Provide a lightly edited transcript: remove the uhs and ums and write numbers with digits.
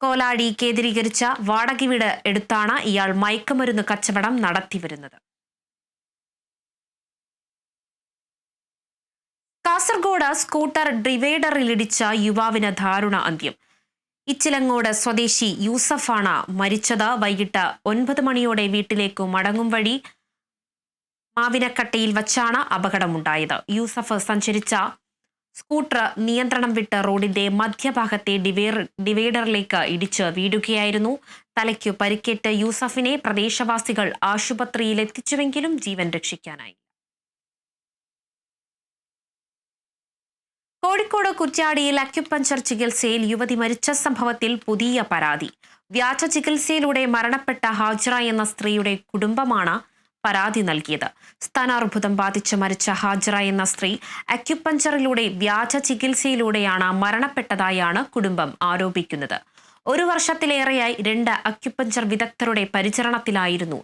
കോലാടി കേന്ദ്രീകരിച്ച വാടക വീട് എടുത്താണ് ഇയാൾ മയക്കുമരുന്ന് കച്ചവടം നടത്തിവരുന്നത്. കാസർഗോഡ് സ്കൂട്ടർ ഡിവൈഡറിലിടിച്ച യുവാവിന് ദാരുണ അന്ത്യം. ഇച്ചിലങ്ങോട് സ്വദേശി യൂസഫാണ് മരിച്ചത്. വൈകിട്ട് 9 മണിയോടെ വീട്ടിലേക്ക് മടങ്ങും വഴി മാവിനക്കട്ടയിൽ വച്ചാണ് അപകടമുണ്ടായത്. യൂസഫ് സഞ്ചരിച്ച സ്കൂട്ടർ നിയന്ത്രണം വിട്ട് റോഡിന്റെ മധ്യഭാഗത്തെ ഡിവൈഡറിലേക്ക് ഇടിച്ച് വീഴുകയായിരുന്നു. തലയ്ക്കു പരിക്കേറ്റ യൂസഫിനെ പ്രദേശവാസികൾ ആശുപത്രിയിൽ എത്തിച്ചുവെങ്കിലും ജീവൻ രക്ഷിക്കാനായി. കോഴിക്കോട് കുറ്റ്യാടിയിൽ അക്യുപഞ്ചർ ചികിത്സയിൽ യുവതി മരിച്ച സംഭവത്തിൽ പുതിയ പരാതി. വ്യാജ ചികിത്സയിലൂടെ മരണപ്പെട്ട ഹാജറ എന്ന സ്ത്രീയുടെ കുടുംബമാണ് പരാതി നൽകിയത്. സ്ഥാനാർബുദം ബാധിച്ച് മരിച്ച ഹാജറ എന്ന സ്ത്രീ അക്യുപഞ്ചറിലൂടെ വ്യാജ ചികിത്സയിലൂടെയാണ് മരണപ്പെട്ടതായാണ് കുടുംബം ആരോപിക്കുന്നത്. 1 വർഷത്തിലേറെയായി 2 അക്യുപഞ്ചർ വിദഗ്ധരുടെ പരിചരണത്തിലായിരുന്നു